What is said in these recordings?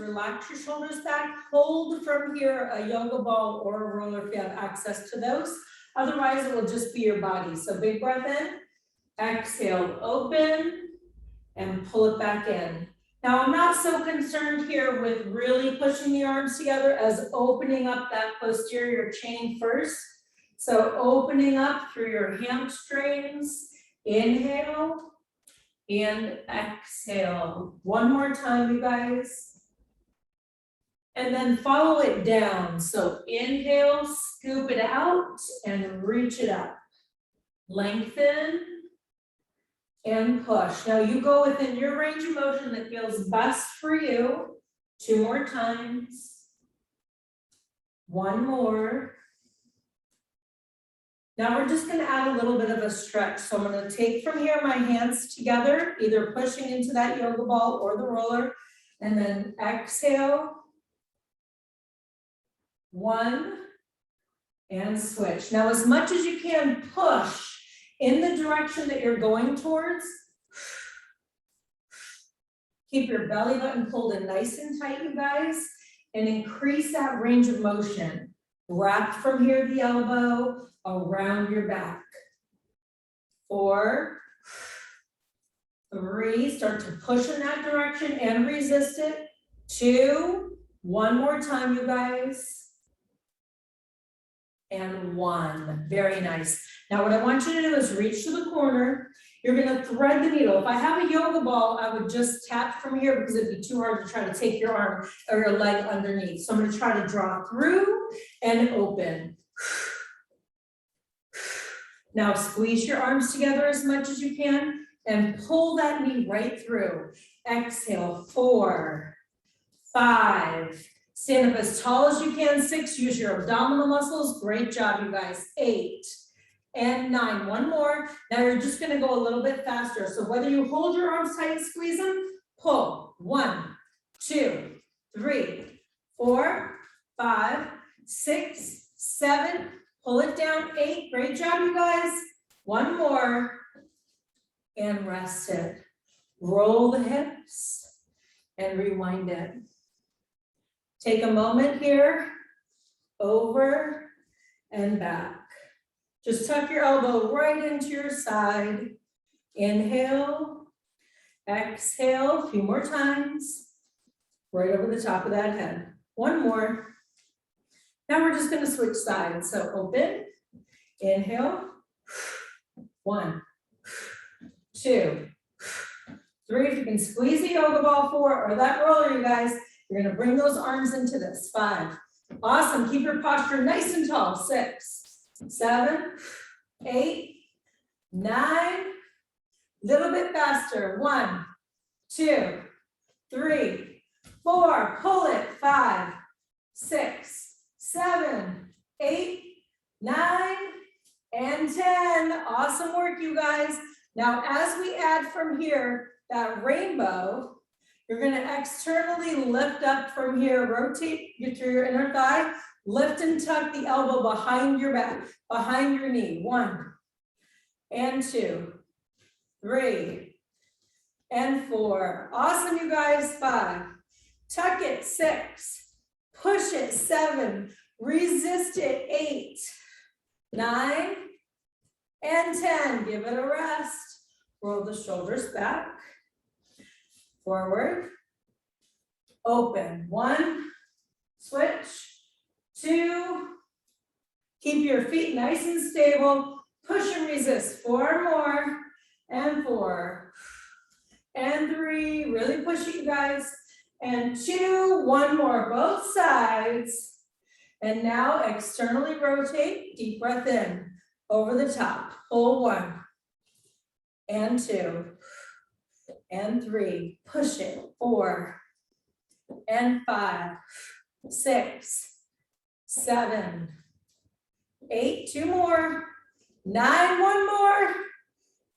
relax your shoulders back, hold from here a yoga ball or a roller if you have access to those. Otherwise, it will just be your body. So big breath in, exhale, open, and pull it back in. Now, I'm not so concerned here with really pushing the arms together as opening up that posterior chain first. So opening up through your hamstrings, inhale and exhale. One more time, you guys. And then follow it down. So inhale, scoop it out and reach it up. Lengthen and push. Now you go within your range of motion that feels best for you. 2 more times. 1 more. Now we're just going to add a little bit of a stretch. So I'm going to take from here my hands together, either pushing into that yoga ball or the roller, and then exhale. 1 and switch. Now as much as you can, push in the direction that you're going towards. Keep your belly button pulled in nice and tight, you guys, and increase that range of motion. Wrap from here the elbow around your back. 4, 3, start to push in that direction and resist it. 2, 1 more time, you guys. And 1, very nice. Now what I want you to do is reach to the corner. You're gonna thread the needle. If I have a yoga ball, I would just tap from here because it'd be too hard to try to take your arm or your leg underneath. So I'm gonna try to draw through and open. Now squeeze your arms together as much as you can and pull that knee right through. Exhale, 4, 5, stand up as tall as you can, 6, use your abdominal muscles. Great job, you guys. 8 and 9, 1 more. Now you're just gonna go a little bit faster. So whether you hold your arms tight and squeeze them, pull. 1, 2, 3, 4, 5, 6, 7, pull it down, 8. Great job, you guys. 1 more and rest it. Roll the hips and rewind it. Take a moment here, over and back. Just tuck your elbow right into your side. Inhale, exhale, a few more times, right over the top of that head. 1 more. Now we're just gonna switch sides. So open, inhale, 1, 2, 3. If you can squeeze the yoga ball, 4, or that roller, you guys, you're gonna bring those arms into this. 5. Awesome, keep your posture nice and tall. 6, 7, 8, 9, little bit faster. 1, 2, 3, 4, pull it. 5, 6, 7, 8, 9, and 10. Awesome work, you guys. Now, as we add from here, that rainbow, you're gonna externally lift up from here, rotate through your inner thigh, lift and tuck the elbow behind your back, behind your knee. 1 and 2, 3, and 4. Awesome, you guys. 5, tuck it. 6, push it. 7, resist it. 8, 9, and 10. Give it a rest. Roll the shoulders back. Forward, open. 1, switch, 2, keep your feet nice and stable, push and resist. 4 more, and 4, and 3, really push it, you guys, and 2, 1 more, both sides, and now externally rotate, deep breath in, over the top, pull 1, and 2, and 3, push it. 4, and 5, 6, 7, 8, 2 more, 9, 1 more,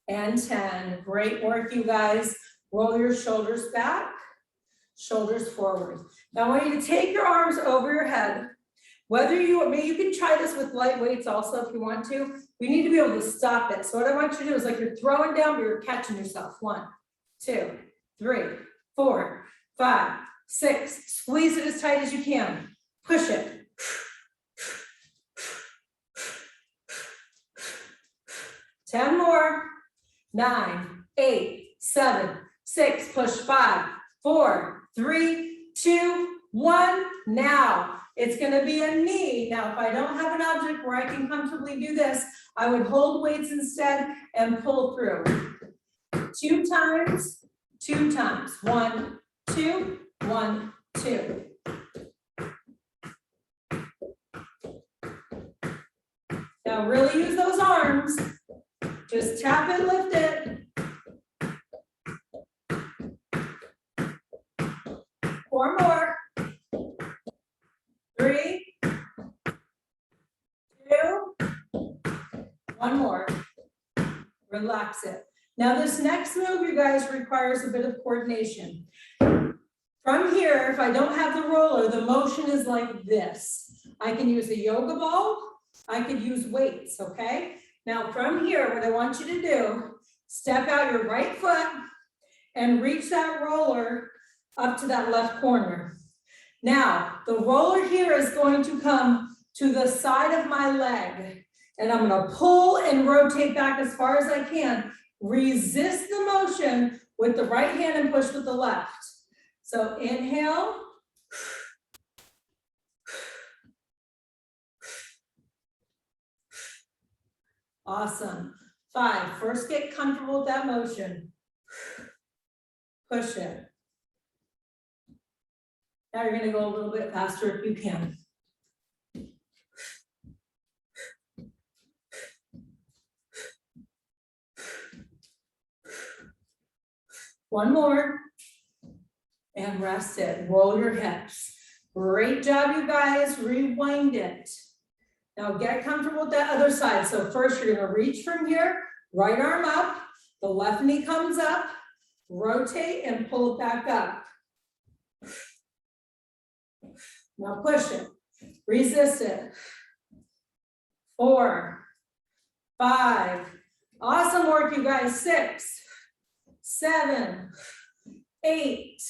and 10. Great work, you guys. Roll your shoulders back, shoulders forward. Now I want you to take your arms over your head. Whether you can try this with light weights also if you want to. We need to be able to stop it. So what I want you to do is like you're throwing down, but you're catching yourself. 1, 2, 3, 4, 5, 6, squeeze it as tight as you can. Push it. 10 more. 9, 8, 7, 6, push 5, 4, 3, 2, 1. Now it's going to be a knee. Now, if I don't have an object where I can comfortably do this, I would hold weights instead and pull through. 2 times, 2 times. 1, 2, 1, 2. Now really use those arms. Just tap and lift it. 4 more. 3, 2, 1 more. Relax it. Now this next move, you guys, requires a bit of coordination. From here, if I don't have the roller, the motion is like this. I can use a yoga ball. I could use weights, okay? Now from here, what I want you to do, step out your right foot and reach that roller up to that left corner. Now, the roller here is going to come to the side of my leg, and I'm going to pull and rotate back as far as I can. Resist the motion with the right hand and push with the left. So inhale. Awesome. 5, first get comfortable with that motion. Push it. Now you're going to go a little bit faster if you can. One more. And rest it. Roll your hips. Great job, you guys. Rewind it. Now get comfortable with that other side. So first you're going to reach from here, right arm up, the left knee comes up, rotate and pull it back up. Now push it, resist it. 4, 5, awesome work, you guys. 6, 7, 8,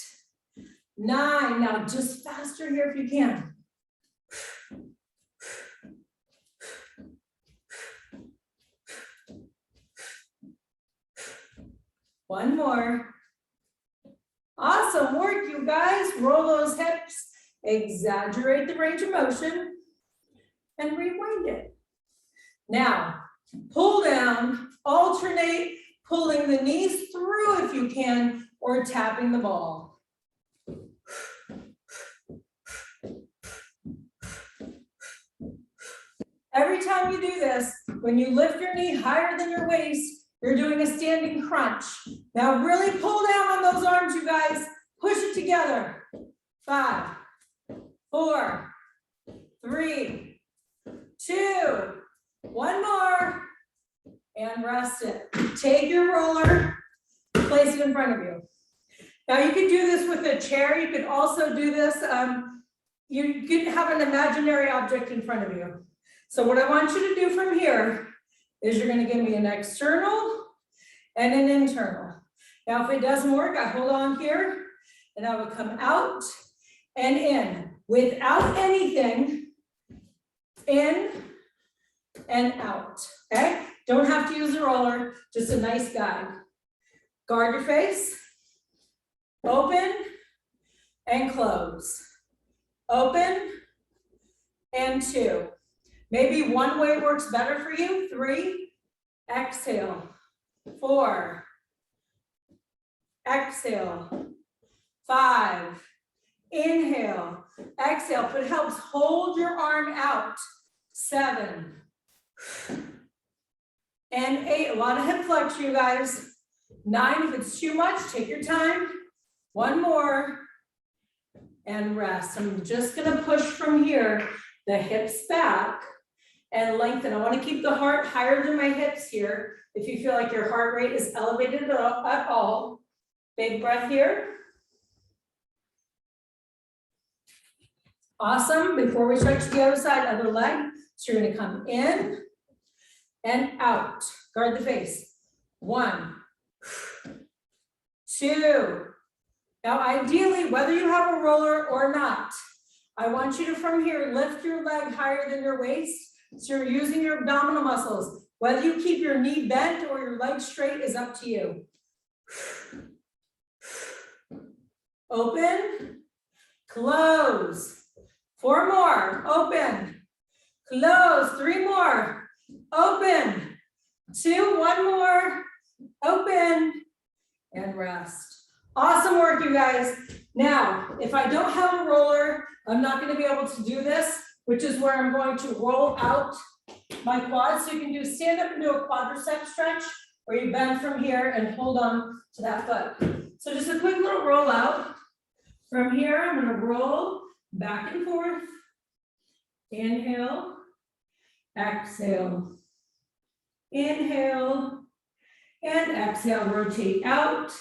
9. Now just faster here if you can. One more. Awesome work, you guys. Roll those hips, exaggerate the range of motion, and rewind it. Now, pull down, alternate, pulling the knees through if you can, or tapping the ball. Every time you do this, when you lift your knee higher than your waist, you're doing a standing crunch. Now really pull down on those arms, you guys. Push it together. 5, 4, 3, 2, 1 more. And rest it. Take your roller, place it in front of you. Now you can do this with a chair. You could also do this. You could have an imaginary object in front of you. So what I want you to do from here is you're going to give me an external and an internal. Now, if it doesn't work, I hold on here and I would come out and in without anything, in and out, okay? Don't have to use a roller, just a nice guide. Guard your face, open and close, open and 2. Maybe one way works better for you. 3, exhale. 4, exhale. 5, inhale, exhale. If it helps, hold your arm out. 7 and 8. A lot of hip flexion, you guys. 9, if it's too much, take your time. 1 more and rest. I'm just going to push from here, the hips back and lengthen. I want to keep the heart higher than my hips here. If you feel like your heart rate is elevated at all, big breath here. Awesome. Before we stretch to the other side, other leg. So you're going to come in and out. Guard the face. 1, 2, Now, ideally, whether you have a roller or not, I want you to from here, lift your leg higher than your waist. So you're using your abdominal muscles. Whether you keep your knee bent or your leg straight is up to you. Open, close. 4 more, open, close. 3 more, open. 2, 1 more, open, and rest. Awesome work, you guys. Now, if I don't have a roller, I'm not going to be able to do this, which is where I'm going to roll out my quads. So you can do stand up and do a quadricep stretch, or you bend from here and hold on to that foot. So just a quick little roll out. From here, I'm going to roll back and forth. Inhale, exhale, inhale, and exhale. Rotate out.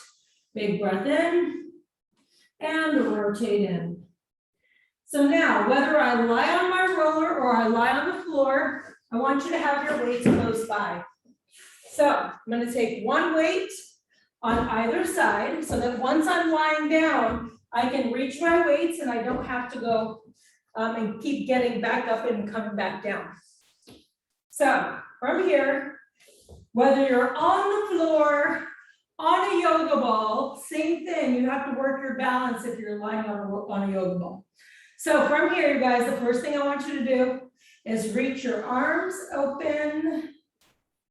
Big breath in and rotate in. So now, whether I lie on my roller or I lie on the floor, I want you to have your weights close by. So I'm going to take one weight on either side so that once I'm lying down, I can reach my weights and I don't have to go and keep getting back up and coming back down. So from here, whether you're on the floor, on a yoga ball, same thing, you have to work your balance if you're lying on a yoga ball. So from here, you guys, the first thing I want you to do is reach your arms open.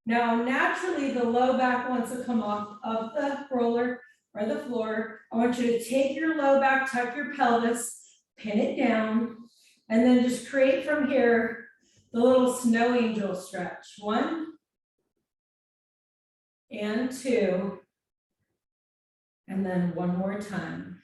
Now, naturally, the low back wants to come off of the roller or the floor. I want you to take your low back, tuck your pelvis, pin it down, and then just create from here the little snow angel stretch. 1 and 2. And then 1 more time.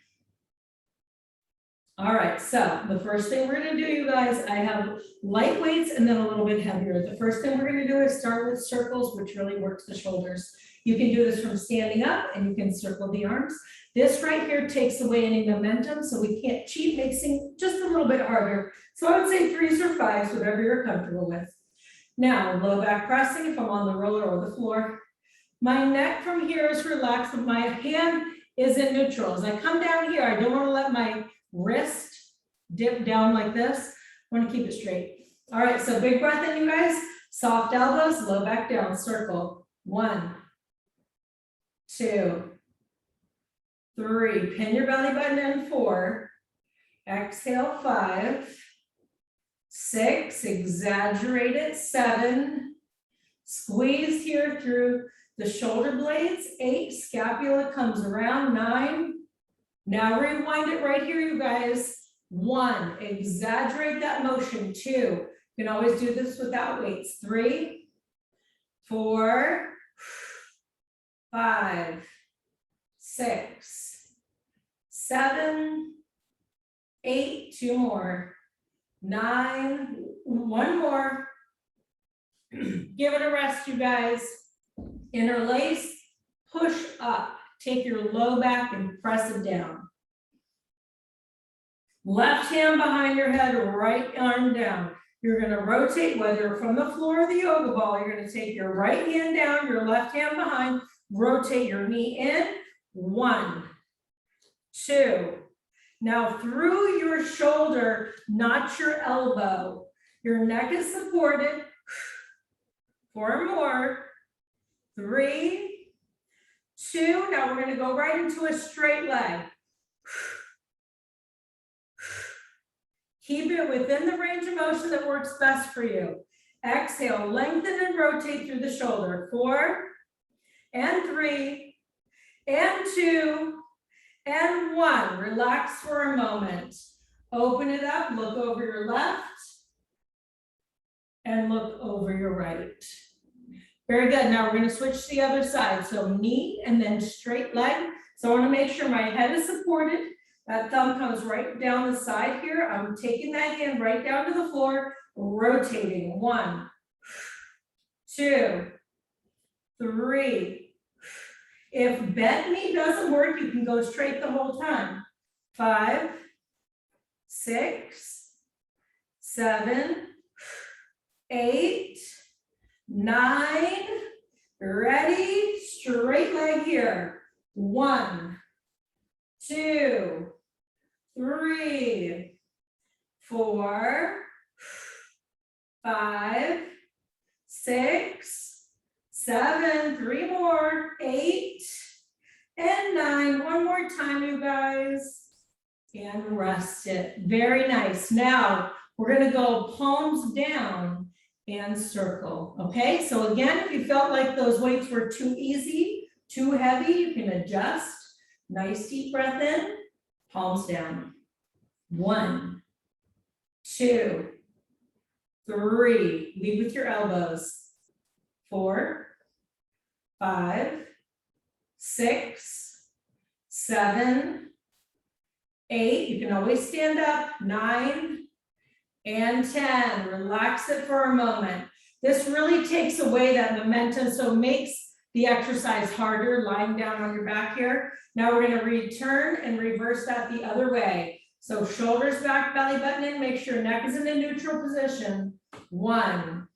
All right, so the first thing we're gonna do, you guys, I have light weights and then a little bit heavier. The first thing we're gonna do is start with circles, which really works the shoulders. You can do this from standing up and you can circle the arms. This right here takes away any momentum, so we can't cheat, makes things just a little bit harder. So I would say 3s or 5s, whatever you're comfortable with. Now, low back pressing if I'm on the roller or the floor. My neck from here is relaxed, but my hand is in neutral. As I come down here, I don't want to let my wrist dip down like this. I want to keep it straight. All right, so big breath in, you guys. Soft elbows, low back down, circle. 1, 2, 3. Pin your belly button in. 4. Exhale, 5. 6, exaggerate it. 7. Squeeze here through the shoulder blades. 8, scapula comes around. 9. Now rewind it right here, you guys. 1, exaggerate that motion. 2, you can always do this without weights. 3, 4, 5, 6, 7, 8, 2 more, 9, 1 more. Give it a rest, you guys. Interlace, push up. Take your low back and press it down. Left hand behind your head, right arm down. You're going to rotate, whether from the floor or the yoga ball, you're going to take your right hand down, your left hand behind, rotate your knee in. 1, 2. Now through your shoulder, not your elbow. Your neck is supported. 4 more. 3, 2, now we're going to go right into a straight leg. Keep it within the range of motion that works best for you. Exhale, lengthen and rotate through the shoulder. 4, and 3, and 2, and 1. Relax for a moment. Open it up, look over your left, and look over your right. Very good. Now we're going to switch to the other side. So knee and then straight leg. So I want to make sure my head is supported. That thumb comes right down the side here. I'm taking that hand right down to the floor, rotating. 1, 2, 3. If bent knee doesn't work, you can go straight the whole time. 5, 6, 7, 8, 9, ready, straight leg here. 1, 2, 3, 4, 5, 6, 7, 3 more, 8, and 9. One more time, you guys. And rest it. Very nice. Now, we're gonna go palms down and circle, okay? So again, if you felt like those weights were too easy, too heavy, you can adjust. Nice deep breath in, palms down. 1, 2, 3, lead with your elbows. 4, 5, 6, 7, 8, you can always stand up, 9, and 10. Relax it for a moment. This really takes away that momentum, so it makes the exercise harder, lying down on your back here. Now we're gonna return and reverse that the other way. So shoulders back, belly button in, make sure neck is in a neutral position. 1,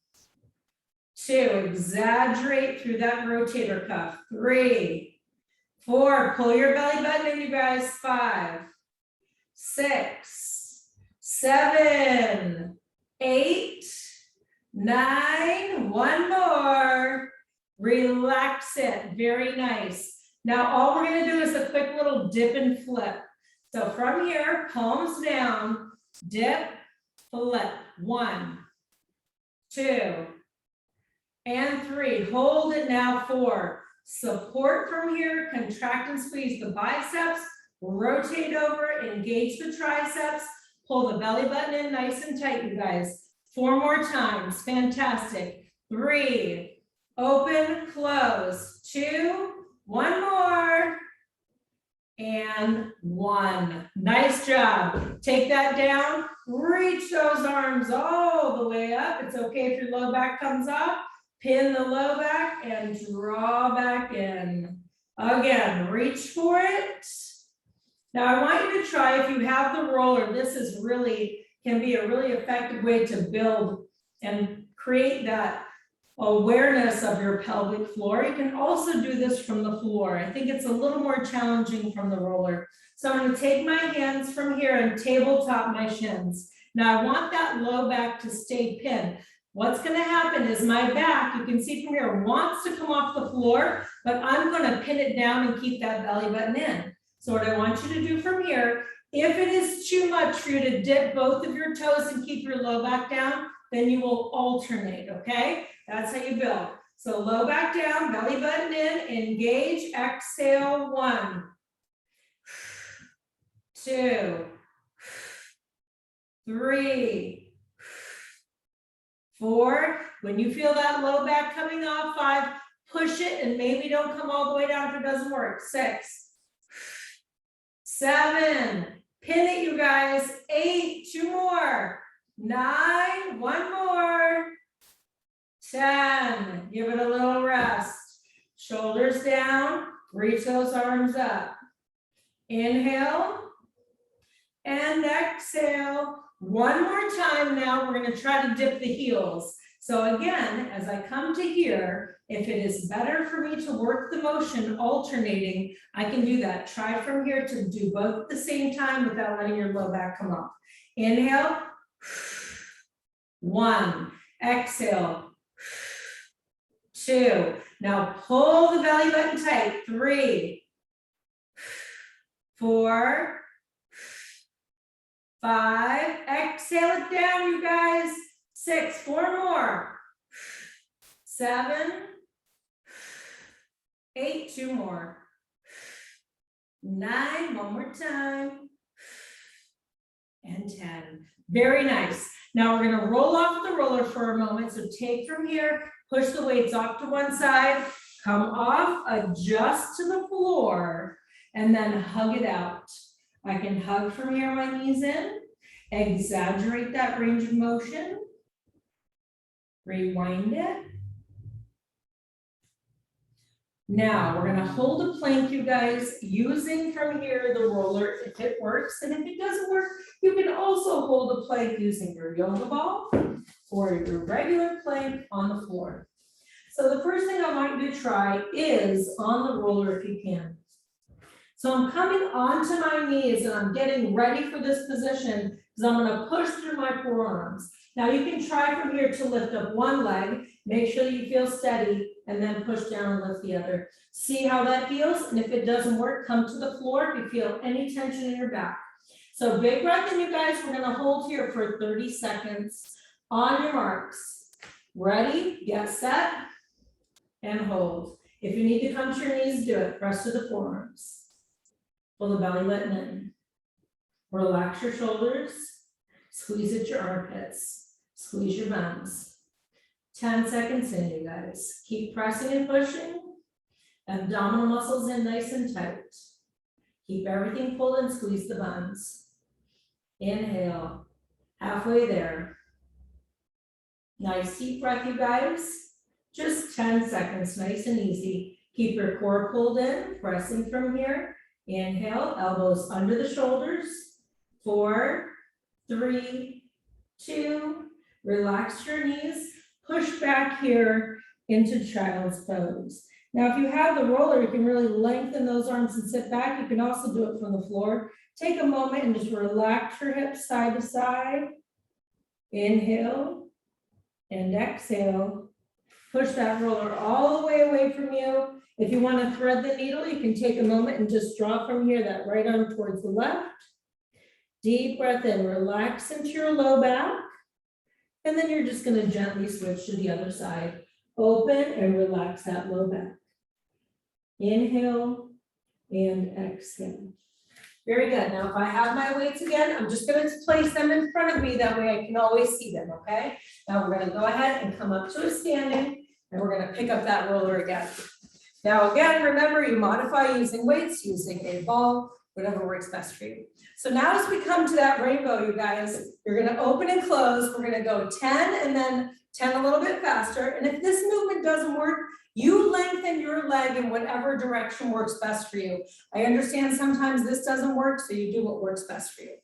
2, exaggerate through that rotator cuff. 3, 4, pull your belly button in, you guys. 5, 6, 7, 8, 9, one more. Relax it, very nice. Now all we're gonna do is a quick little dip and flip. So from here, palms down, dip, flip. 1, 2, and 3. Hold it now. 4. Support from here, contract and squeeze the biceps, rotate over, engage the triceps, pull the belly button in nice and tight, you guys. 4 more times, fantastic. 3, open, close. 2, 1 more, and 1. Nice job. Take that down, reach those arms all the way up. It's okay if your low back comes up. Pin the low back and draw back in. Again, reach for it. Now I want you to try, if you have the roller, this is really, can be a really effective way to build and create that awareness of your pelvic floor. You can also do this from the floor. I think it's a little more challenging from the roller. So I'm going to take my hands from here and tabletop my shins. Now I want that low back to stay pinned. What's going to happen is my back, you can see from here, wants to come off the floor, but I'm going to pin it down and keep that belly button in. So what I want you to do from here, if it is too much for you to dip both of your toes and keep your low back down, then you will alternate, okay? That's how you build. So low back down, belly button in, engage, exhale. 1, 2, 3, 4. When you feel that low back coming off, 5, push it and maybe don't come all the way down if it doesn't work. 6, 7, pin it, you guys. 8, 2 more. 9, 1 more. 10, give it a little rest. Shoulders down, reach those arms up. Inhale and exhale. 1 more time now, we're gonna try to dip the heels. So again, as I come to here, if it is better for me to work the motion alternating, I can do that. Try from here to do both at the same time without letting your low back come off. Inhale, 1, exhale, 2. Now pull the belly button tight. 3, 4, 5. Exhale it down, you guys. 6, 4 more. 7, 8, 2 more. 9, 1 more time. And 10. Very nice. Now we're going to roll off the roller for a moment. So take from here, push the weights off to one side, come off, adjust to the floor, and then hug it out. I can hug from here, my knees in, exaggerate that range of motion, rewind it. Now we're gonna hold a plank, you guys, using from here the roller if it works, and if it doesn't work, you can also hold a plank using your yoga ball or your regular plank on the floor. So the first thing I want you to try is on the roller if you can. So I'm coming onto my knees and I'm getting ready for this position because I'm gonna push through my forearms. Now you can try from here to lift up one leg, make sure you feel steady, and then push down and lift the other. See how that feels? And if it doesn't work, come to the floor if you feel any tension in your back. So big breath in, you guys. We're gonna hold here for 30 seconds. On your marks. Ready, get set, and hold. If you need to come to your knees, do it. Press to the forearms. Pull the belly button in. Relax your shoulders. Squeeze at your armpits. Squeeze your buns. 10 seconds in, you guys. Keep pressing and pushing. Abdominal muscles in nice and tight. Keep everything pulled and squeeze the buns. Inhale. Halfway there. Nice deep breath, you guys. Just 10 seconds, nice and easy. Keep your core pulled in, pressing from here. Inhale, elbows under the shoulders. 4, 3, 2, relax your knees. Push back here into child's pose. Now, if you have the roller, you can really lengthen those arms and sit back. You can also do it from the floor. Take a moment and just relax your hips side to side. Inhale and exhale. Push that roller all the way away from you. If you want to thread the needle, you can take a moment and just draw from here, that right arm towards the left. Deep breath in, relax into your low back. And then you're just going to gently switch to the other side. Open and relax that low back. Inhale and exhale. Very good. Now, if I have my weights again, I'm just going to place them in front of me. That way I can always see them, okay? Now we're going to go ahead and come up to a standing, and we're going to pick up that roller again. Now, again, remember, you modify using weights, using a ball, whatever works best for you. So now as we come to that rainbow, you guys, you're going to open and close. We're going to go 10 and then 10 a little bit faster. And if this movement doesn't work, you lengthen your leg in whatever direction works best for you. I understand sometimes this doesn't work, so you do what works best for you.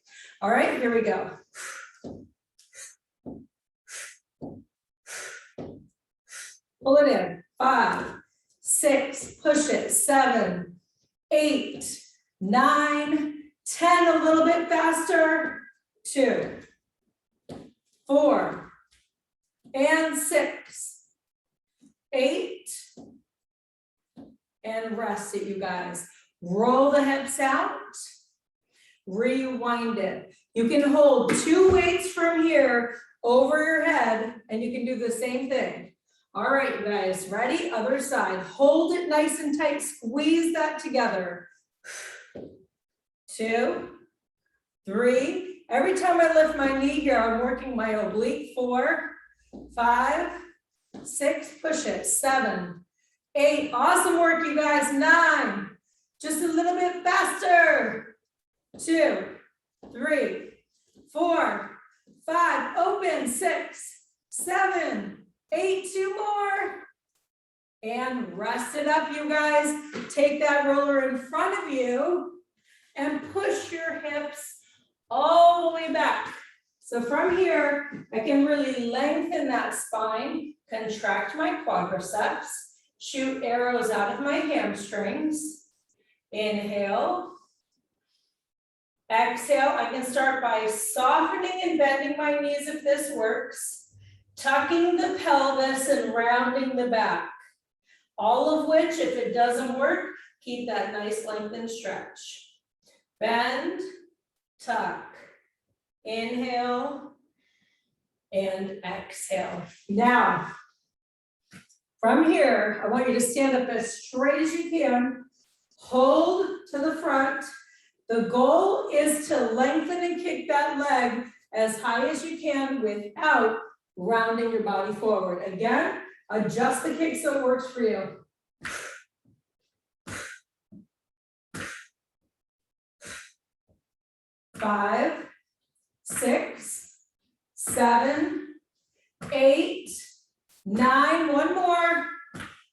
All right, here we go. Pull it in. 5, 6, push it. 7, 8, 9, 10, a little bit faster. 2, 4, and 6, 8, and rest it, you guys. Roll the hips out, rewind it. You can hold 2 weights from here over your head, and you can do the same thing. All right, you guys, ready? Other side. Hold it nice and tight. Squeeze that together. 2, 3. Every time I lift my knee here, I'm working my oblique. 4, 5, 6, push it. 7, 8. Awesome work, you guys. 9. Just a little bit faster. 2, 3, 4, 5. Open. 6, 7, 8. 2 more. And rest it up, you guys. Take that roller in front of you and push your hips all the way back. So from here, I can really lengthen that spine, contract my quadriceps, shoot arrows out of my hamstrings. Inhale. Exhale. I can start by softening and bending my knees if this works, tucking the pelvis and rounding the back. All of which, if it doesn't work, keep that nice lengthened stretch. Bend, tuck, inhale, and exhale. Now, from here, I want you to stand up as straight as you can. Hold to the front. The goal is to lengthen and kick that leg as high as you can without rounding your body forward. Again, adjust the kick so it works for you. 5, 6, 7, 8, 9, one more,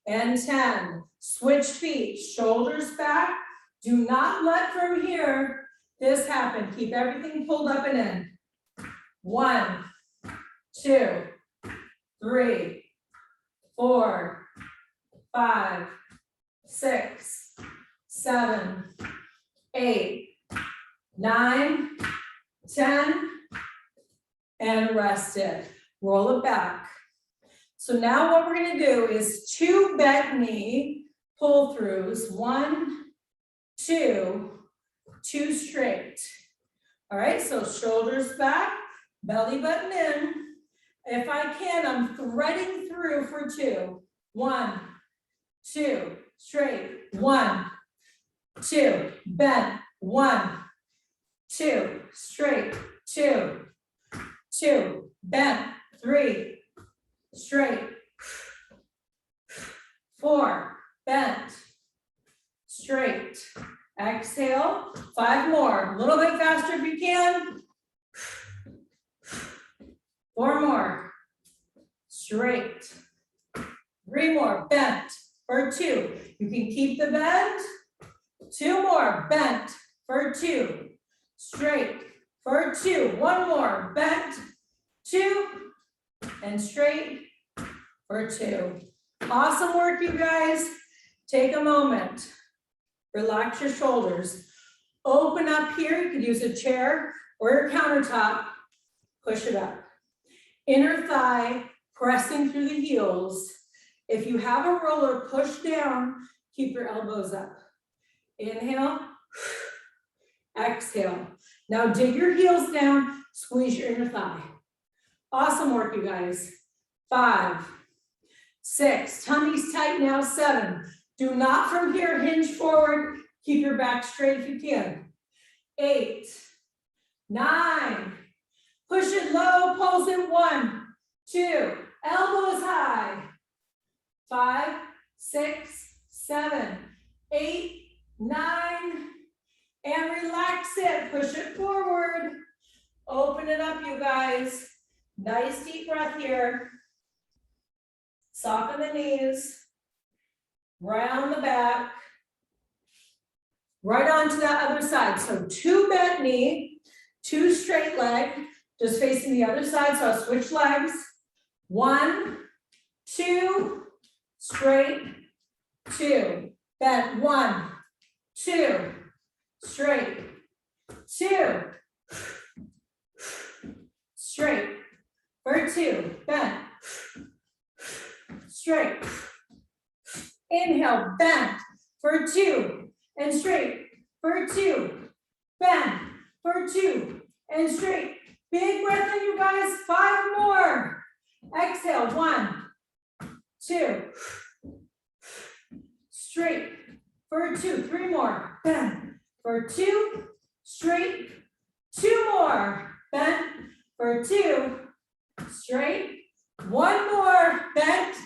and 10. Switch feet, shoulders back. Do not let from here this happen. Keep everything pulled up and in. 1, 2, 3, 4, 5, 6, 7, 8, 9, 10, and rest it. Roll it back. So now what we're gonna do is 2 bent knee pull throughs. 1, 2, 2 straight. All right, so shoulders back, belly button in. If I can, I'm threading through for 2. 1, 2, straight. 1, 2, bent. 1, 2, straight. 2, 2, bent. 3, straight. 4, bent. Straight. Exhale. 5 more. A little bit faster if you can. 4 more. Straight. 3 more. Bent for 2. You can keep the bend. 2 more. Bent for 2. Straight for 2. 1 more. Bent. 2. And straight for 2. Awesome work, you guys. Take a moment. Relax your shoulders. Open up here. You could use a chair or your countertop. Push it up. Inner thigh pressing through the heels. If you have a roller, push down. Keep your elbows up. Inhale. Exhale. Now dig your heels down. Squeeze your inner thigh. Awesome work, you guys. 5, 6. Tummy's tight now. 7. Do not from here hinge forward. Keep your back straight if you can. 8, 9. Push it low, pulse it. 1, 2. Elbows high. 5, 6, 7, 8, 9. And relax it. Push it forward. Open it up, you guys. Nice deep breath here. Soften the knees. Round the back, right onto that other side. So 2 bent knee, 2 straight leg, just facing the other side. So I'll switch legs. 1, 2, straight, 2, bent. 1, 2, straight, 2, straight, for 2, bent, straight. Inhale, bend for 2 and straight for 2. Bend for 2 and straight. Big breath in, you guys. 5 more. Exhale, 1, 2. Straight for 2. 3 more. Bend for 2. Straight. 2 more. Bend for 2. Straight. 1 more. Bent.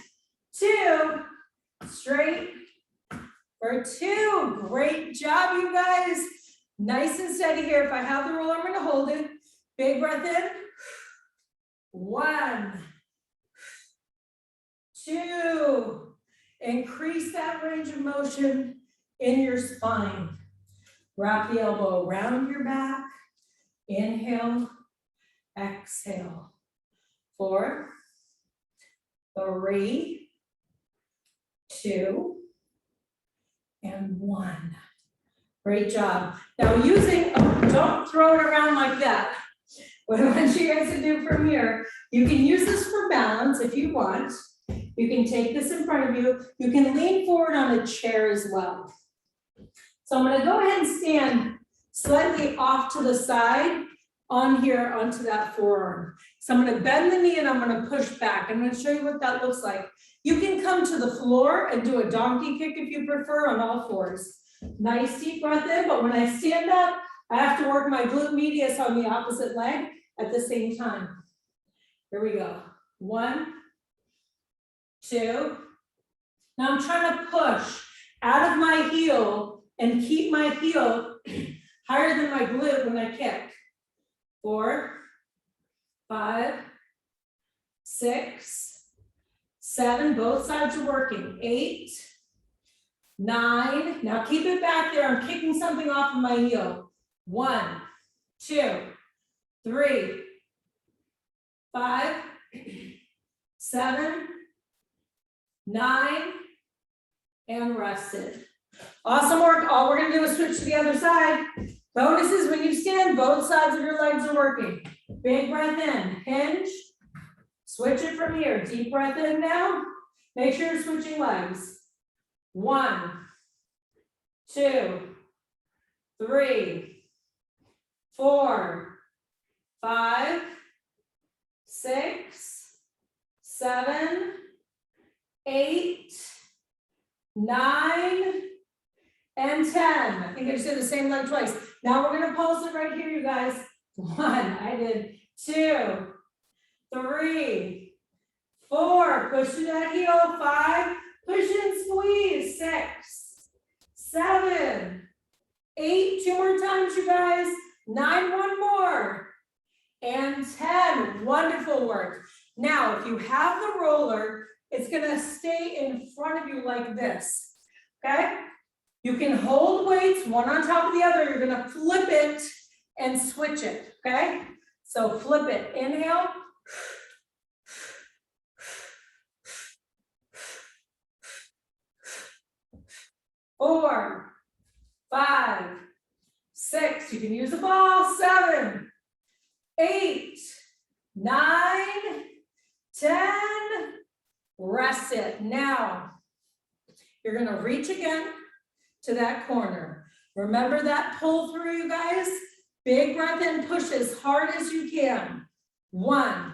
2. Straight for 2. Great job, you guys. Nice and steady here. If I have the roller, I'm going to hold it. Big breath in. 1, 2. Increase that range of motion in your spine. Wrap the elbow around your back. Inhale, exhale. 4, 3, 2, and 1. Great job. Now don't throw it around like that. What I want you guys to do from here, you can use this for balance if you want. You can take this in front of you. You can lean forward on a chair as well. So I'm going to go ahead and stand slightly off to the side on here onto that forearm. So I'm going to bend the knee and I'm going to push back. I'm going to show you what that looks like. You can come to the floor and do a donkey kick if you prefer on all fours. Nice deep breath in, but when I stand up, I have to work my glute medius on the opposite leg at the same time. Here we go. 1, 2. Now I'm trying to push out of my heel and keep my heel higher than my glute when I kick. 4, 5, 6, 7. Both sides are working. 8, 9. Now keep it back there. I'm kicking something off of my heel. 1, 2, 3, 5, 7, 9, and rest it. Awesome work. All we're gonna do is switch to the other side. Bonus is when you stand, both sides of your legs are working. Big breath in, hinge. Switch it from here. Deep breath in now. Make sure you're switching legs. 1, 2, 3, 4, 5, 6, 7, 8, 9, and 10. I think I just did the same leg twice. Now we're gonna pulse it right here, you guys. 1, I did 2, 3, 4, push to that heel, 5, push and squeeze, 6, 7, 8, 2 more times, you guys, 9, 1 more, and 10, wonderful work. Now, if you have the roller, it's gonna stay in front of you like this, okay? You can hold weights, one on top of the other, you're gonna flip it and switch it, okay? So flip it, inhale. 4, 5, 6, you can use the ball, 7, 8, 9, 10, rest it. Now, you're gonna reach again to that corner. Remember that pull through, you guys? Big breath in, push as hard as you can. 1,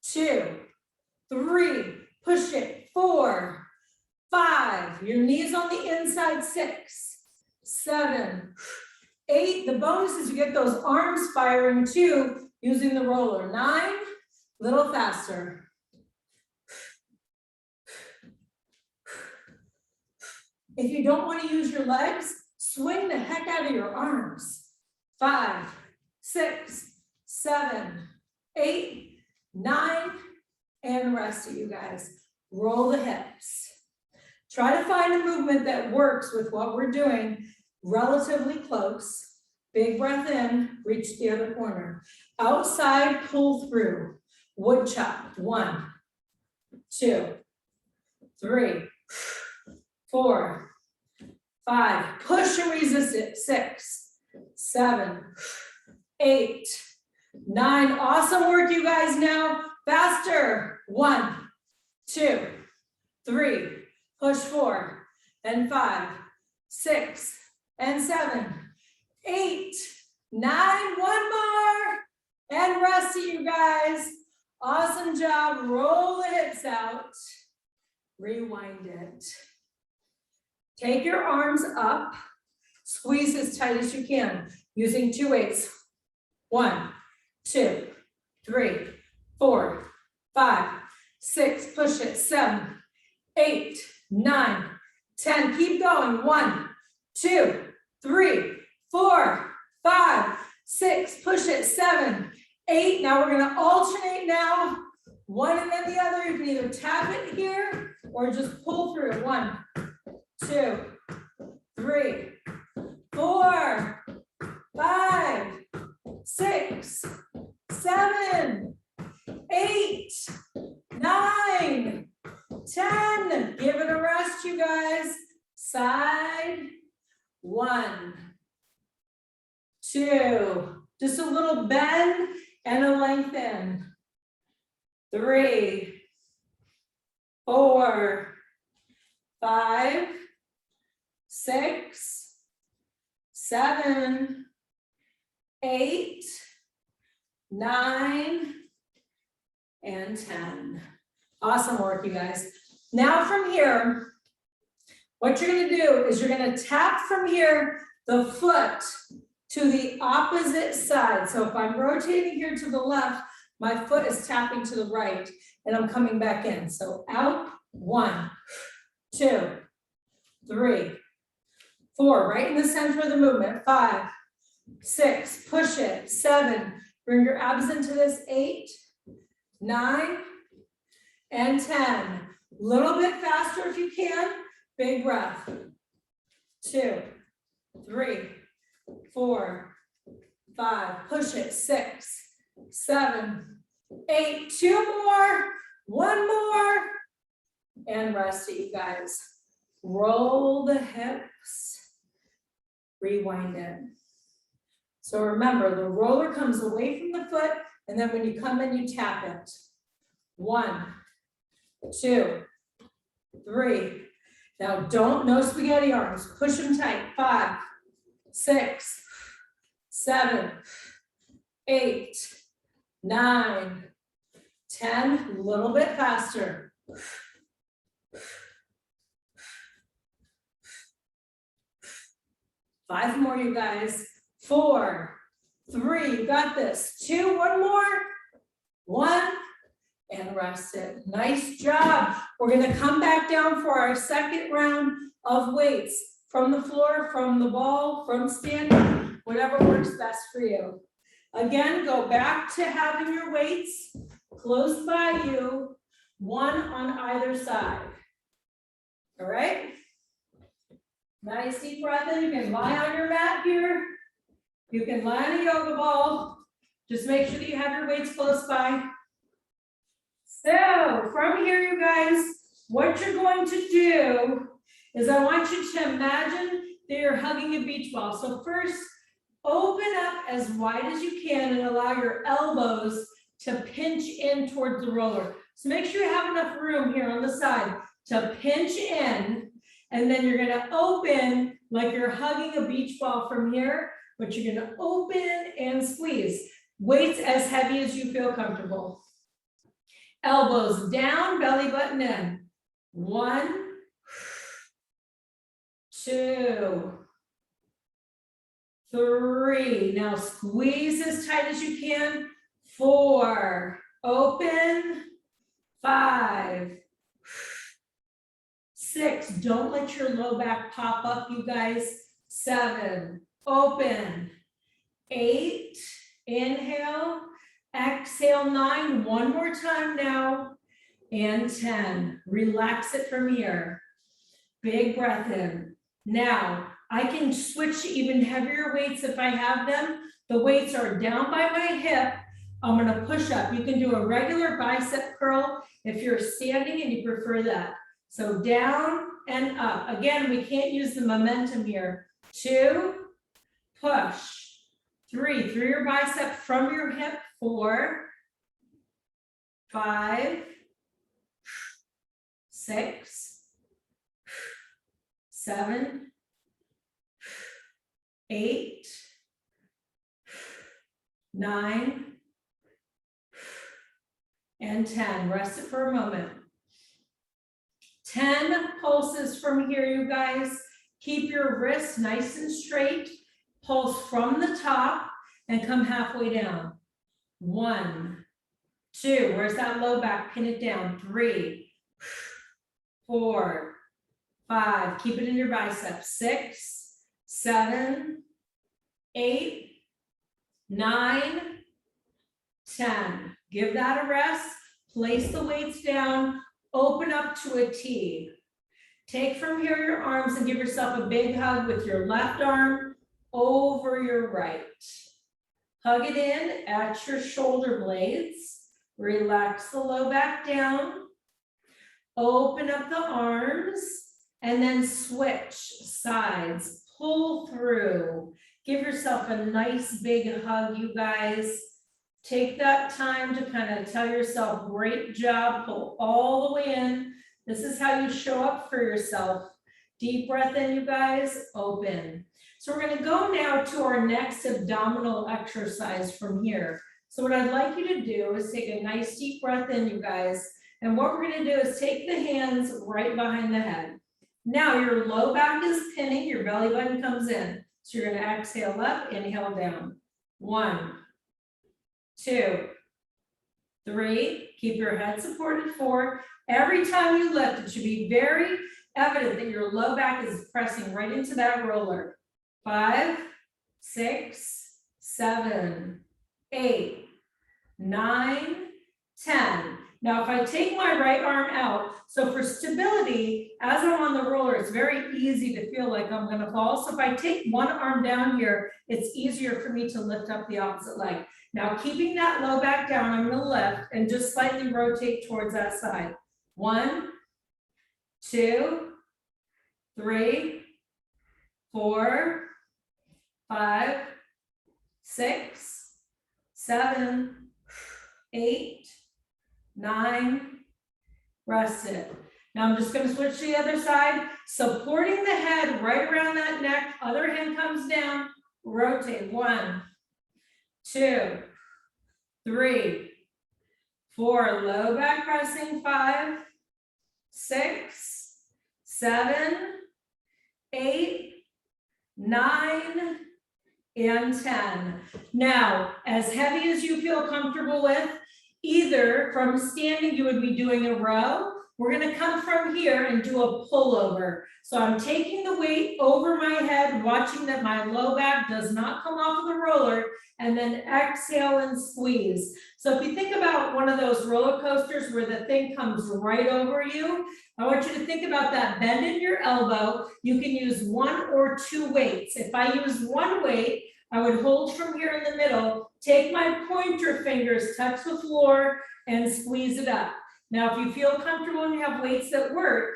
2, 3, push it, 4, 5, your knees on the inside, 6, 7, 8. The bonus is you get those arms firing too, using the roller. 9, a little faster. If you don't want to use your legs, swing the heck out of your arms. 5, 6, 7, 8, 9, and rest it, you guys. Roll the hips. Try to find a movement that works with what we're doing relatively close. Big breath in, reach the other corner. Outside, pull through. Wood chop. 1, 2, 3, 4, 5. Push and resist it. 6, 7, 8, 9. Awesome work, you guys. Now faster. 1, 2, 3. Push 4 and 5, 6 and 7, 8, 9. 1 more and rest it, you guys. Awesome job. Roll the hips out. Rewind it. Take your arms up. Squeeze as tight as you can using 2 weights. 1, 2, 3, 4, 5, 6. Push it. 7, 8, 9, 10. Keep going. 1, 2, 3, 4, 5, 6. Push it. 7, 8. Now we're going to alternate now. One and then the other. You can either tap it here or just pull through. 1, 2, 3, 4, 5, 6, 7, 8, 9, 10. Give it a rest, you guys. Side. 1, 2. Just a little bend and a lengthen. 3, 4, 5, 6, 7, 8, 9, and 10. Awesome work, you guys. Now from here, what you're going to do is you're going to tap from here the foot to the opposite side. So if I'm rotating here to the left, my foot is tapping to the right and I'm coming back in. So out, 1, 2, 3, 4, right in the center of the movement. 5, 6, push it. 7, bring your abs into this. 8, 9, and 10. A little bit faster if you can. Big breath. 2, 3, 4, 5, push it. 6, 7, 8, 2 more, 1 more, and rest it, you guys. roll the hips, rewind it. So remember, the roller comes away from the foot, and then when you come in, you tap it. 1, 2, 3. Now no spaghetti arms, push them tight. 5, 6, 7, 8, 9, 10, a little bit faster. 5 more, you guys. 4, 3, you got this. 2, 1 more. 1, and rest it. Nice job. We're gonna come back down for our second round of weights. From the floor, from the ball, from standing, whatever works best for you. Again, go back to having your weights close by you, 1 on either side. All right? Nice deep breath in. You can lie on your mat here. You can lie on a yoga ball. Just make sure that you have your weights close by. So from here, you guys, what you're going to do is I want you to imagine that you're hugging a beach ball. So first, open up as wide as you can and allow your elbows to pinch in towards the roller. So make sure you have enough room here on the side to pinch in, and then you're gonna open like you're hugging a beach ball from here, but you're gonna open and squeeze. Weights as heavy as you feel comfortable. Elbows down, belly button in. 1, 2, 3. Now squeeze as tight as you can. 4, open. 5, 6, don't let your low back pop up, you guys. 7, open. 8, inhale. Exhale, 9, 1 more time now. And 10, relax it from here. Big breath in. Now, I can switch to even heavier weights if I have them. The weights are down by my hip. I'm gonna push up. You can do a regular bicep curl if you're standing and you prefer that. So down and up. Again, we can't use the momentum here. 2, push. 3, through your bicep from your hip. 4, 5, 6, 7, 8, 9, and 10. Rest it for a moment. 10 pulses from here, you guys. Keep your wrists nice and straight. Pulse from the top and come halfway down. 1, 2, where's that low back? Pin it down. 3, 4, 5, keep it in your biceps. 6, 7, 8, 9, 10. Give that a rest. Place the weights down. Open up to a T. Take from here your arms and give yourself a big hug with your left arm over your right. Hug it in at your shoulder blades. Relax the low back down. Open up the arms and then switch sides. Pull through. Give yourself a nice big hug, you guys. Take that time to kind of tell yourself, great job, pull all the way in. This is how you show up for yourself. Deep breath in, you guys, open. So we're gonna go now to our next abdominal exercise from here. So what I'd like you to do is take a nice deep breath in, you guys. And what we're gonna do is take the hands right behind the head. Now your low back is pinning, your belly button comes in. So you're gonna exhale up, inhale down. 1, 2, 3, keep your head supported. 4, every time you lift, it should be very evident that your low back is pressing right into that roller. 5, 6, 7, 8, 9, 10. Now, if I take my right arm out, so for stability, as I'm on the roller, it's very easy to feel like I'm gonna fall. So if I take one arm down here, it's easier for me to lift up the opposite leg. Now, keeping that low back down, I'm gonna lift and just slightly rotate towards that side. 1, 2, 3, 4, 5, 6, 7, 8, 9, rest it. Now I'm just going to switch to the other side, supporting the head right around that neck, other hand comes down, rotate, 1, 2, 3, 4, low back pressing, 5, 6, 7, 8, 9, and 10. Now, as heavy as you feel comfortable with, either from standing, you would be doing a row. We're gonna come from here and do a pullover. So I'm taking the weight over my head, watching that my low back does not come off of the roller, and then exhale and squeeze. So if you think about one of those roller coasters where the thing comes right over you, I want you to think about that bend in your elbow. You can use 1 or 2 weights. If I use 1 weight, I would hold from here in the middle, take my pointer fingers, touch the floor, and squeeze it up. Now, if you feel comfortable and you have weights that work,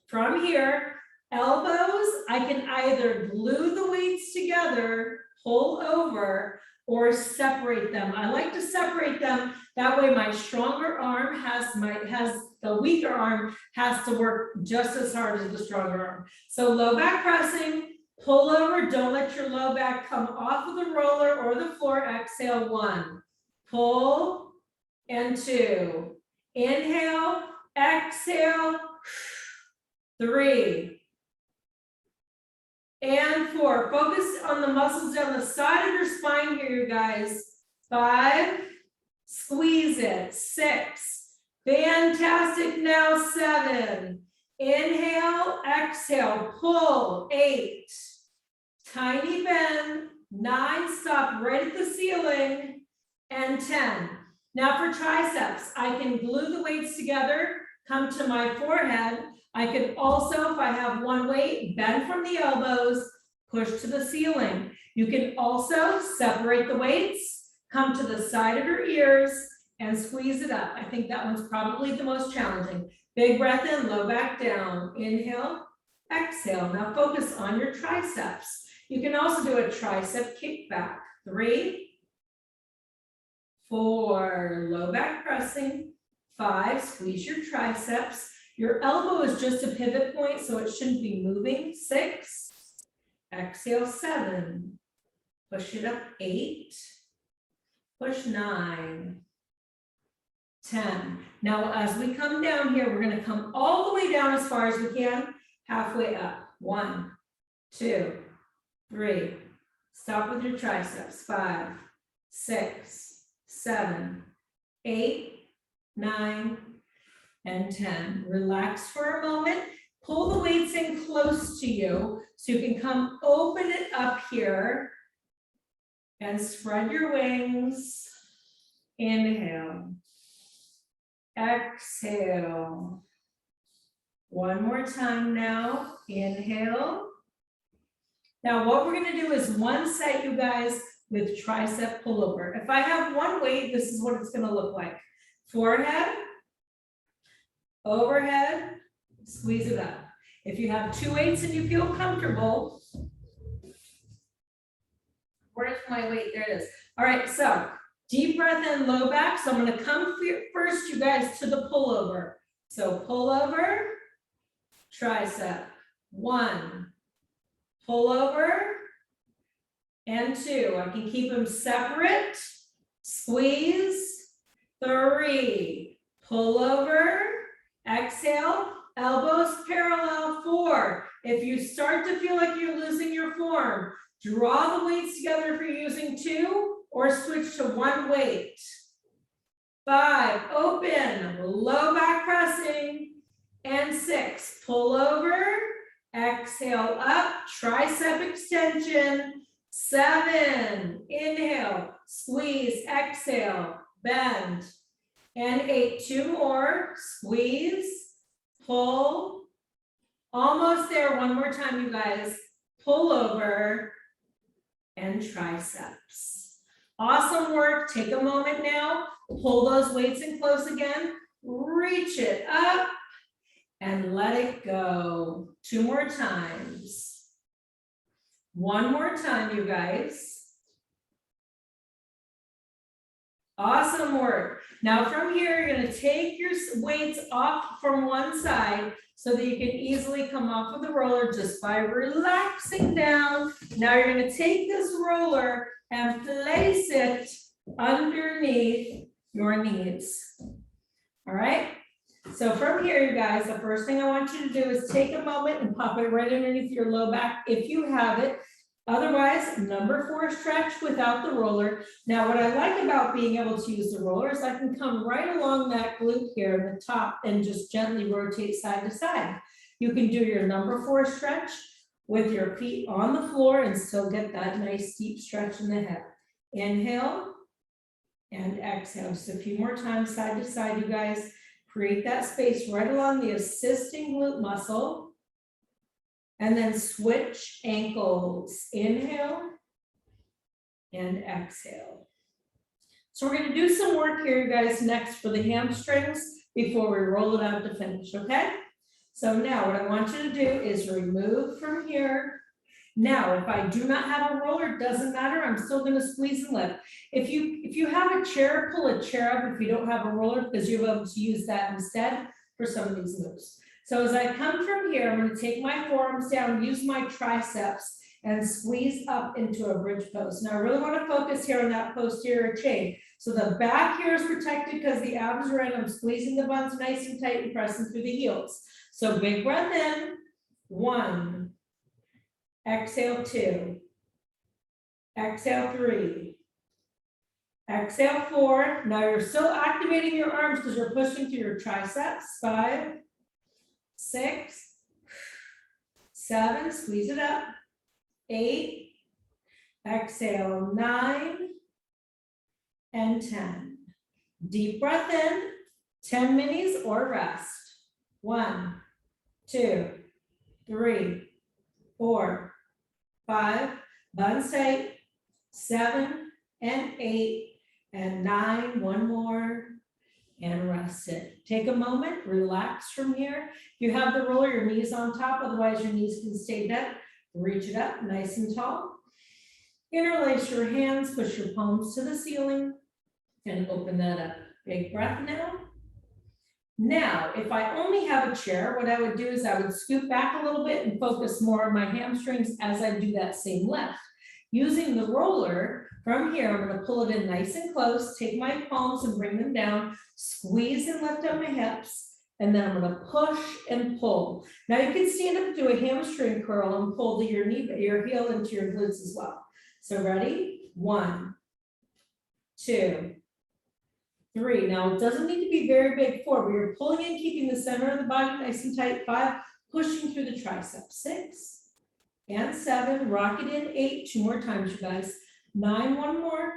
from here, elbows, I can either glue the weights together, pull over, or separate them. I like to separate them. That way my stronger arm the weaker arm has to work just as hard as the stronger arm. So low back pressing, pull over, don't let your low back come off of the roller or the floor. Exhale, 1, pull, and 2. Inhale, exhale, 3, and 4. Focus on the muscles down the side of your spine here, you guys. 5, squeeze it, 6, fantastic, now 7. Inhale, exhale, pull, 8, tiny bend, 9, stop right at the ceiling, and 10. Now for triceps, I can glue the weights together, come to my forehead. I can also, if I have 1 weight, bend from the elbows, push to the ceiling. You can also separate the weights, come to the side of your ears, and squeeze it up. I think that one's probably the most challenging. Big breath in, low back down. Inhale, exhale. Now focus on your triceps. You can also do a tricep kickback. 3, 4, low back pressing. 5, squeeze your triceps. Your elbow is just a pivot point, so it shouldn't be moving. 6, exhale, 7, push it up, 8, push 9, 10. Now, as we come down here, we're going to come all the way down as far as we can, halfway up. 1, 2, 3. Stop with your triceps. 5, 6, 7, 8, 9, and 10. Relax for a moment. Pull the weights in close to you so you can come open it up here and spread your wings. Inhale. Exhale. One more time now. Inhale. Now what we're going to do is one set, you guys, with tricep pullover. If I have 1 weight, this is what it's going to look like. Forehead, overhead, squeeze it up. If you have 2 weights and you feel comfortable, where's my weight? There it is. All right, so deep breath in, low back. So I'm going to come first, you guys, to the pullover. So pull over, tricep. 1, pull over, and 2. I can keep them separate. Squeeze. 3, pull over, exhale, elbows parallel. 4. If you start to feel like you're losing your form, draw the weights together if you're using 2, or switch to 1 weight. 5, open, low back pressing, and 6, pull over, exhale up, tricep extension. 7, inhale, squeeze, exhale, bend, and 8, 2 more, squeeze, pull, almost there, 1 more time, you guys, pull over, and triceps. Awesome work. Take a moment now, pull those weights in close again, reach it up, and let it go. 2 more times. 1 more time, you guys. Awesome work. Now from here, you're going to take your weights off from one side so that you can easily come off of the roller just by relaxing down. Now you're going to take this roller and place it underneath your knees. All right. So from here, you guys, the first thing I want you to do is take a moment and pop it right underneath your low back if you have it. Otherwise, number 4 stretch without the roller. Now, what I like about being able to use the roller is I can come right along that glute here in the top and just gently rotate side to side. You can do your number 4 stretch with your feet on the floor and still get that nice deep stretch in the hip. Inhale and exhale. Just a few more times side to side, you guys. Create that space right along the assisting glute muscle. And then switch ankles. Inhale and exhale. So we're going to do some work here, you guys, next for the hamstrings before we roll it out to finish, okay? So now what I want you to do is remove from here. Now, if I do not have a roller, it doesn't matter. I'm still going to squeeze and lift. If you have a chair, pull a chair up if you don't have a roller, because you'll be able to use that instead for some of these moves. So as I come from here, I'm going to take my forearms down, use my triceps, and squeeze up into a bridge pose. Now I really want to focus here on that posterior chain. So the back here is protected because the abs are in. I'm squeezing the buns nice and tight and pressing through the heels. So big breath in, 1, exhale 2, exhale 3, exhale 4. Now you're still activating your arms because you're pushing through your triceps. 5, 6, 7, squeeze it up. 8, exhale 9, and 10. Deep breath in, 10 minis or rest. 1, 2, 3, 4, 5, buns tight, 7 and 8 and 9, 1 more. And rest it. Take a moment, relax from here. If you have the roller, your knees on top, otherwise your knees can stay bent. Reach it up nice and tall. Interlace your hands, push your palms to the ceiling, and open that up. Big breath now. Now, if I only have a chair, what I would do is I would scoot back a little bit and focus more on my hamstrings as I do that same lift. Using the roller, from here, I'm going to pull it in nice and close, take my palms and bring them down, squeeze and lift up my hips, and then I'm going to push and pull. Now you can stand up and do a hamstring curl and pull your heel into your glutes as well. So ready? 1, 2, 3. Now it doesn't need to be very big. 4, but you're pulling in, keeping the center of the body nice and tight. 5, pushing through the triceps. 6 and 7, rock it in. 8, 2 more times, you guys. 9, 1 more.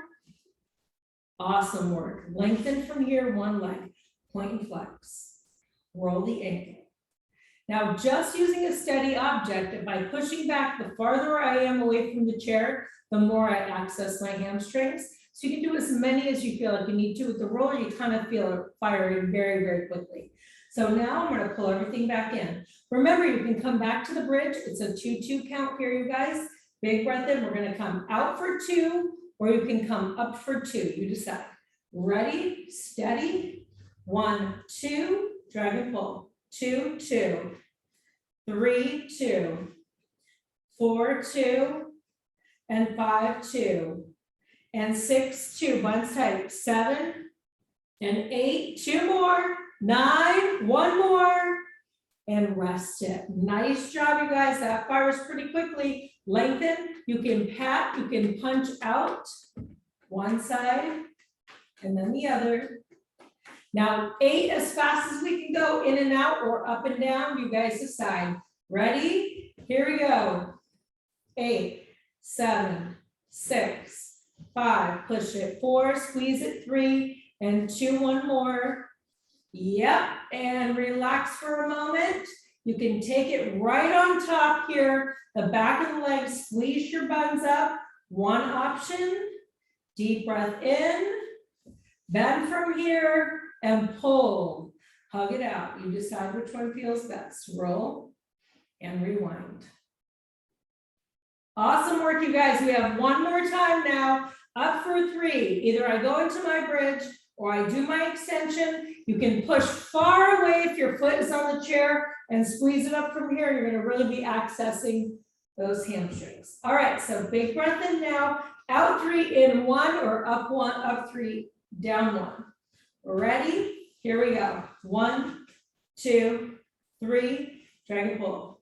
Awesome work. Lengthen from here, 1 leg. Point and flex. Roll the ankle. Now, just using a steady object, by pushing back, the farther I am away from the chair, the more I access my hamstrings. So you can do as many as you feel like you need to. With the roller, you kind of feel it firing very, very quickly. So now I'm going to pull everything back in. Remember, you can come back to the bridge. It's a 2-2 count here, you guys. Big breath in. We're going to come out for 2, or you can come up for 2. You decide. Ready, steady. 1, 2, drag and pull. 2, 2, 3, 2, 4, 2, and 5, 2, and 6, 2. Buns tight. 7 and 8. 2 more. 9. 1 more. And rest it. Nice job, you guys. That fires pretty quickly. Lengthen. You can pat. You can punch out one side and then the other. Now 8 as fast as we can go, in and out or up and down. You guys decide. Ready? Here we go. 8, 7, 6, 5. Push it. 4. Squeeze it. 3 and 2. 1 more. Yep, and relax for a moment. You can take it right on top here, the back of the leg, squeeze your buns up. 1 option, deep breath in, bend from here and pull. hug it out. You decide which one feels best. Roll and rewind. Awesome work, you guys. We have one more time now. Up for 3. Either I go into my bridge or I do my extension. You can push far away if your foot is on the chair and squeeze it up from here. You're going to really be accessing those hamstrings. All right, so big breath in now. Out 3, in 1, or up 1, up 3, down 1. Ready? Here we go. 1, 2, 3. Dragon pull.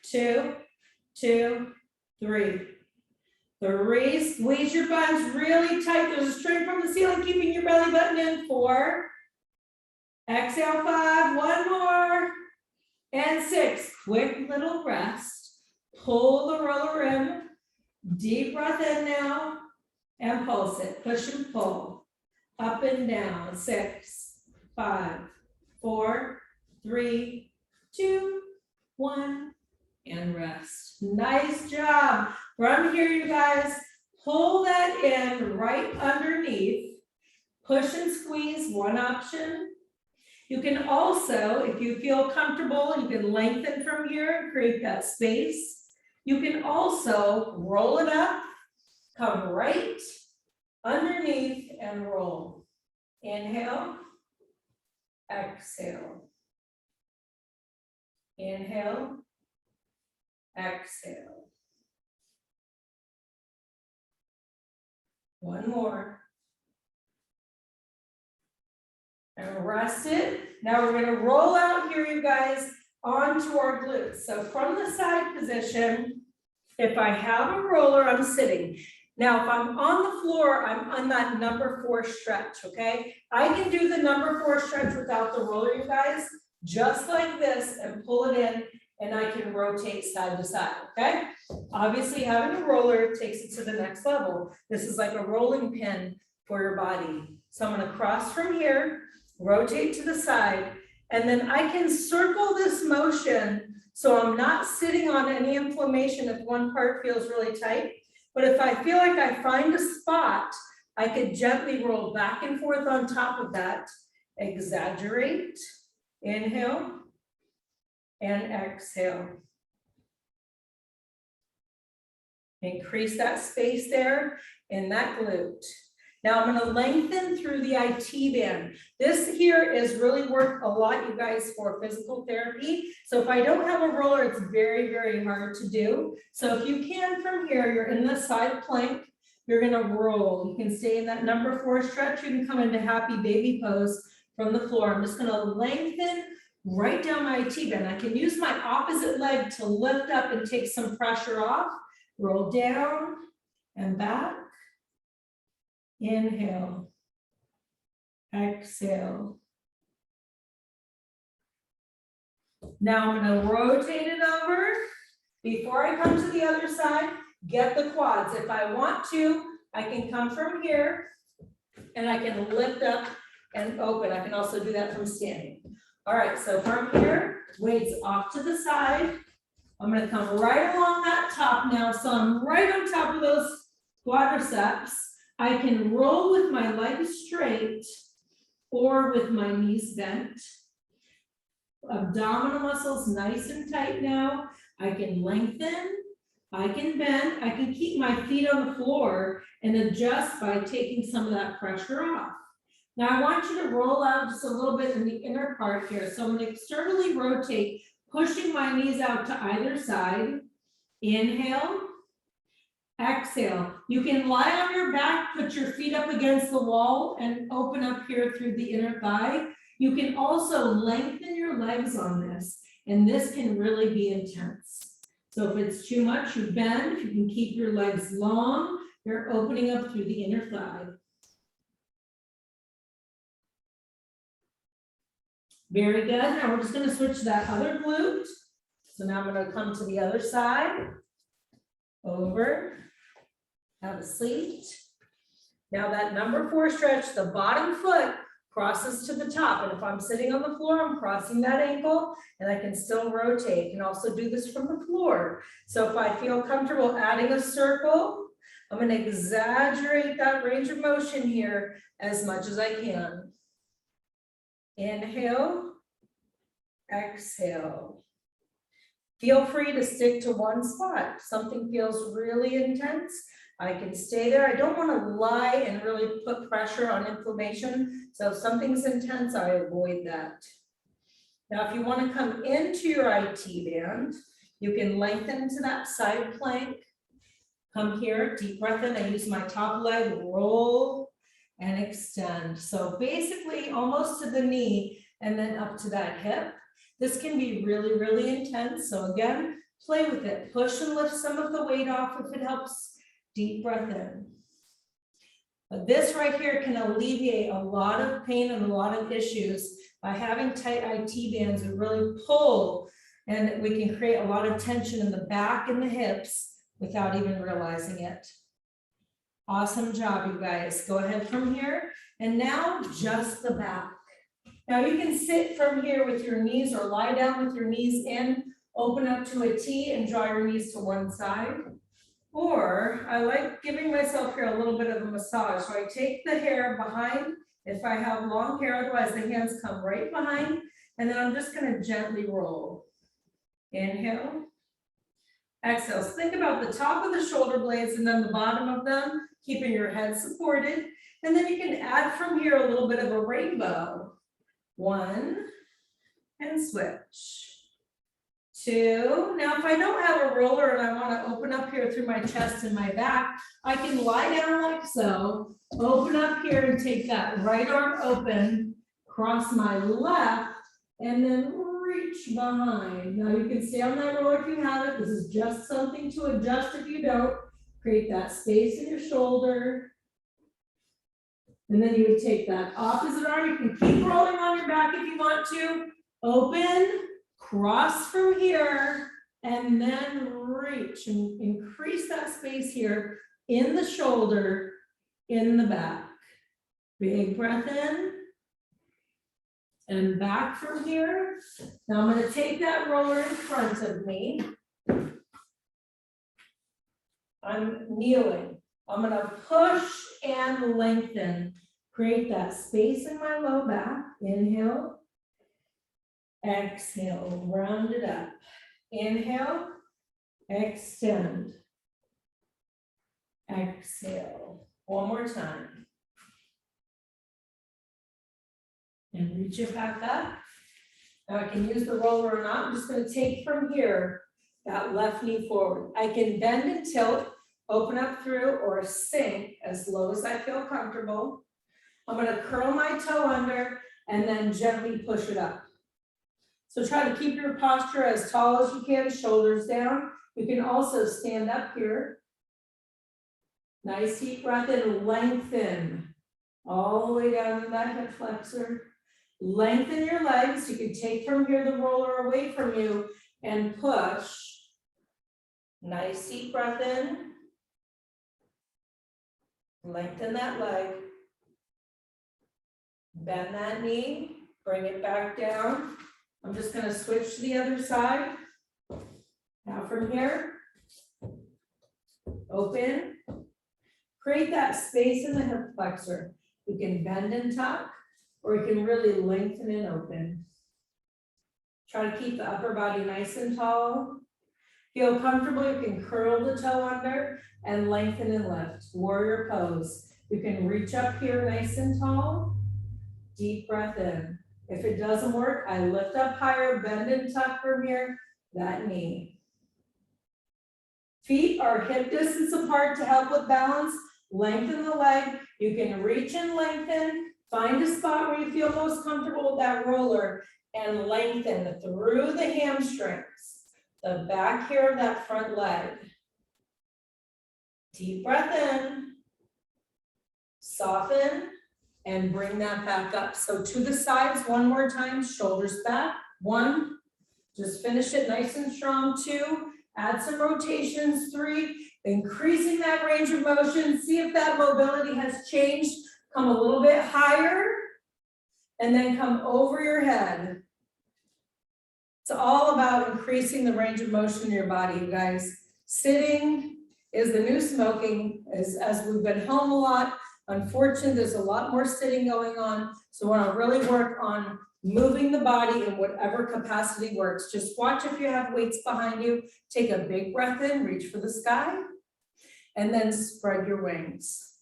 2, 2, 3. 3, squeeze your buns really tight. There's a string from the ceiling keeping your belly button in. 4. Exhale, 5. 1 more. And 6. Quick little rest. Pull the roller in. Deep breath in now. And pulse it. Push and pull. Up and down. 6, 5, 4, 3, 2, 1. And rest. Nice job. From here, you guys, pull that in right underneath. Push and squeeze, one option. You can also, if you feel comfortable, you can lengthen from here and create that space. You can also roll it up, come right underneath and roll. Inhale, exhale. Inhale, exhale. One more. And rest it. Now we're going to roll out here, you guys, onto our glutes. So from the side position, if I have a roller, I'm sitting. Now, if I'm on the floor, I'm on that number 4 stretch, okay? I can do the number 4 stretch without the roller, you guys, just like this, and pull it in, and I can rotate side to side, okay? Obviously, having a roller takes it to the next level. This is like a rolling pin for your body. So I'm going to cross from here, rotate to the side, and then I can circle this motion so I'm not sitting on any inflammation if one part feels really tight. But if I feel like I find a spot, I could gently roll back and forth on top of that. Exaggerate, inhale, and exhale. Increase that space there in that glute. Now I'm going to lengthen through the IT band. This here is really worked a lot, you guys, for physical therapy. So if I don't have a roller, it's very, very hard to do. So if you can from here, you're in the side plank, you're going to roll. You can stay in that number 4 stretch. You can come into happy baby pose from the floor. I'm just going to lengthen right down my IT band. I can use my opposite leg to lift up and take some pressure off. Roll down and back. Inhale, exhale. Now I'm going to rotate it over. Before I come to the other side, get the quads. If I want to, I can come from here and I can lift up and open. I can also do that from standing. All right, so from here, weights off to the side. I'm going to come right along that top now. So I'm right on top of those quadriceps. I can roll with my legs straight or with my knees bent. Abdominal muscles nice and tight now. I can lengthen, I can bend, I can keep my feet on the floor and adjust by taking some of that pressure off. Now I want you to roll out just a little bit in the inner part here. So I'm going to externally rotate, pushing my knees out to either side. Inhale. Exhale. You can lie on your back, put your feet up against the wall and open up here through the inner thigh. You can also lengthen your legs on this, and this can really be intense. So if it's too much, you bend. You can keep your legs long. You're opening up through the inner thigh. Very good. Now we're just going to switch to that other glute. So now I'm going to come to the other side. Over. Have a seat. Now that number 4 stretch, the bottom foot crosses to the top. And if I'm sitting on the floor, I'm crossing that ankle and I can still rotate. Can also do this from the floor. So if I feel comfortable adding a circle, I'm going to exaggerate that range of motion here as much as I can. Inhale, exhale. Feel free to stick to one spot. If something feels really intense, I can stay there. I don't want to lie and really put pressure on inflammation. So if something's intense, I avoid that. Now, if you want to come into your IT band, you can lengthen to that side plank. Come here, deep breath in. I use my top leg, roll and extend. So basically almost to the knee and then up to that hip. This can be really, really intense. So again, play with it. Push and lift some of the weight off if it helps. Deep breath in. But this right here can alleviate a lot of pain and a lot of issues by having tight IT bands. We really pull and we can create a lot of tension in the back and the hips without even realizing it. Awesome job, you guys. Go ahead from here. And now just the back. Now you can sit from here with your knees or lie down with your knees in, open up to a T and draw your knees to one side. Or I like giving myself here a little bit of a massage. So I take the hair behind, if I have long hair, otherwise the hands come right behind, and then I'm just gonna gently roll. Inhale, exhale. So think about the top of the shoulder blades and then the bottom of them, keeping your head supported. And then you can add from here a little bit of a rainbow. 1, and switch. 2. Now, if I don't have a roller and I want to open up here through my chest and my back, I can lie down like so, open up here and take that right arm open, cross my left, and then reach behind. Now you can stay on that roller if you have it. This is just something to adjust if you don't. Create that space in your shoulder. And then you would take that opposite arm. You can keep rolling on your back if you want to. Open. Cross from here and then reach and increase that space here in the shoulder, in the back. Big breath in and back from here. Now I'm going to take that roller in front of me. I'm kneeling. I'm going to push and lengthen. Create that space in my low back. Inhale. Exhale, round it up. Inhale, extend. Exhale. One more time. And reach it back up. Now I can use the roller or not. I'm just going to take from here that left knee forward. I can bend and tilt, open up through, or sink as low as I feel comfortable. I'm going to curl my toe under and then gently push it up. So try to keep your posture as tall as you can, shoulders down. You can also stand up here. Nice deep breath in, lengthen all the way down to that hip flexor. Lengthen your legs. You can take from here the roller away from you and push. Nice deep breath in. Lengthen that leg. Bend that knee, bring it back down. I'm just going to switch to the other side. Now from here, open. Create that space in the hip flexor. You can bend and tuck, or you can really lengthen and open. Try to keep the upper body nice and tall. Feel comfortable, you can curl the toe under and lengthen and lift. Warrior pose. You can reach up here nice and tall. Deep breath in. If it doesn't work, I lift up higher, bend and tuck from here, that knee. Feet are hip distance apart to help with balance. Lengthen the leg. You can reach and lengthen. Find a spot where you feel most comfortable with that roller and lengthen through the hamstrings, the back here of that front leg. Deep breath in. Soften. And bring that back up. So to the sides one more time, shoulders back. 1, just finish it nice and strong. 2, add some rotations. 3, increasing that range of motion. See if that mobility has changed. Come a little bit higher and then come over your head. It's all about increasing the range of motion in your body, you guys. Sitting is the new smoking, as we've been home a lot. Unfortunately, there's a lot more sitting going on. So we want to really work on moving the body in whatever capacity works. Just watch if you have weights behind you. Take a big breath in, reach for the sky, and then spread your wings.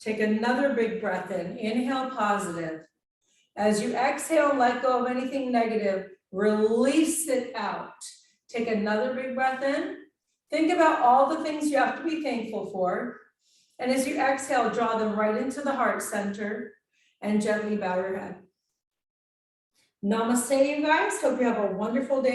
Take another big breath in, inhale positive. As you exhale, let go of anything negative, release it out. Take another big breath in. Think about all the things you have to be thankful for. And as you exhale, draw them right into the heart center and gently bow your head. Namaste, you guys. Hope you have a wonderful day.